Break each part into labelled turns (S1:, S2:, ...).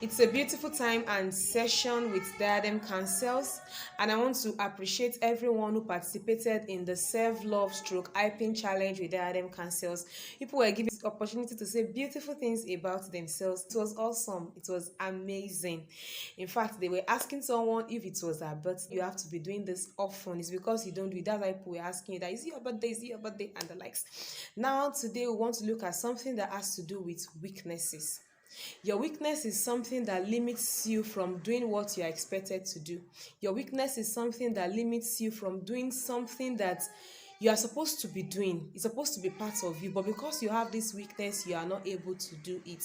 S1: It's a beautiful time and session with Diadem Counsels, and I want to appreciate everyone who participated in the self-love stroke hyping challenge with Diadem Counsels. People were given this opportunity to say beautiful things about themselves. It was awesome. It was amazing. In fact, they were asking someone if it was their birthday. You have to be doing this often. It's because you don't do it. That's why people were asking you that, is it your birthday? Is it your birthday? And the likes. Now, today we want to look at something that has to do with weaknesses. Your weakness is something that limits you from doing what you are expected to do. Your weakness is something that limits you from doing something that you are supposed to be doing. It's supposed to be part of you, but because you have this weakness, you are not able to do it.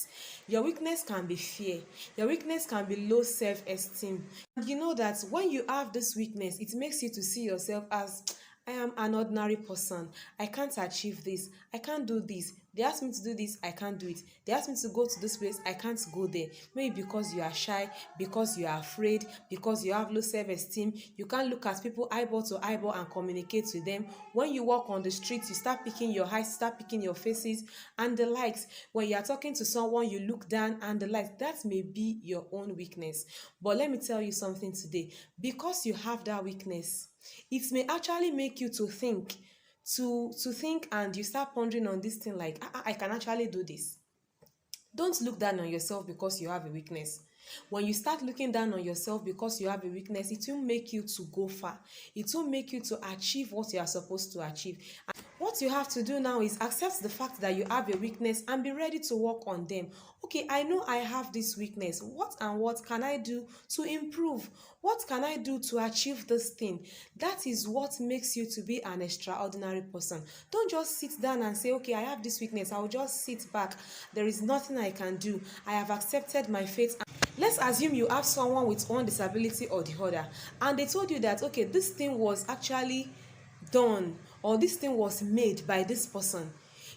S1: Your weakness can be fear. Your weakness can be low self-esteem. And you know that when you have this weakness, it makes you to see yourself as I am an ordinary person. I can't achieve this. I can't do this. They asked me to do this, I can't do it. They asked me to go to this place, I can't go there. Maybe because you are shy, because you are afraid, because you have low self-esteem. You can't look at people eyeball to eyeball and communicate with them. When you walk on the street, you start picking your eyes, start picking your faces and the likes. When you are talking to someone, you look down and the likes. That may be your own weakness. But let me tell you something today. Because you have that weakness, it may actually make you to think and you start pondering on this thing like I can actually do this. Don't look down on yourself because you have a weakness. When you start looking down on yourself because you have a weakness, it will make you to go far. It will make you to achieve what you are supposed to achieve. What you have to do now is accept the fact that you have a weakness and be ready to work on them. Okay, I know I have this weakness. What and what can I do to improve? What can I do to achieve this thing? That is what makes you to be an extraordinary person. Don't just sit down and say, okay, I have this weakness. I will just sit back. There is nothing I can do. I have accepted my fate. Let's assume you have someone with one disability or the other, and they told you that, okay, this thing was actually done or this thing was made by this person.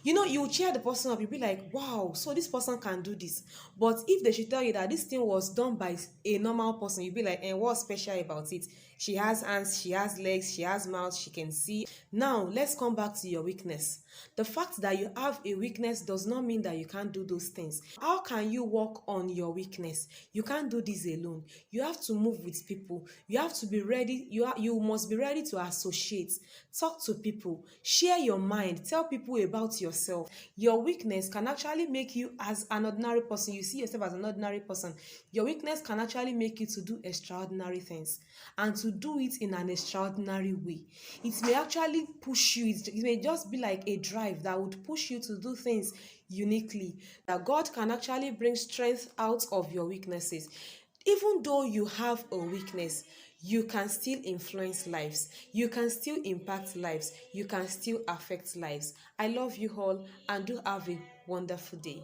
S1: You cheer the person up, you'll be like, wow, so this person can do this. But if they should tell you that this thing was done by a normal person, you'll be like, and what's special about it? She has hands, she has legs, she has mouth, she can see. Now let's come back to your weakness. The fact that you have a weakness does not mean that you can't do those things. How can you work on your weakness? You can't do this alone. You have to move with people. You have to be ready. You must be ready to associate, talk to people, share your mind, tell people about yourself. Your weakness can actually make you as an ordinary person. You see yourself as an ordinary person. Your weakness can actually make you to do extraordinary things and to do it in an extraordinary way. It may actually push you. It may just be like a drive that would push you to do things uniquely. That God can actually bring strength out of your weaknesses. Even though you have a weakness, you can still influence lives. You can still impact lives. You can still affect lives. I love you all and do have a wonderful day.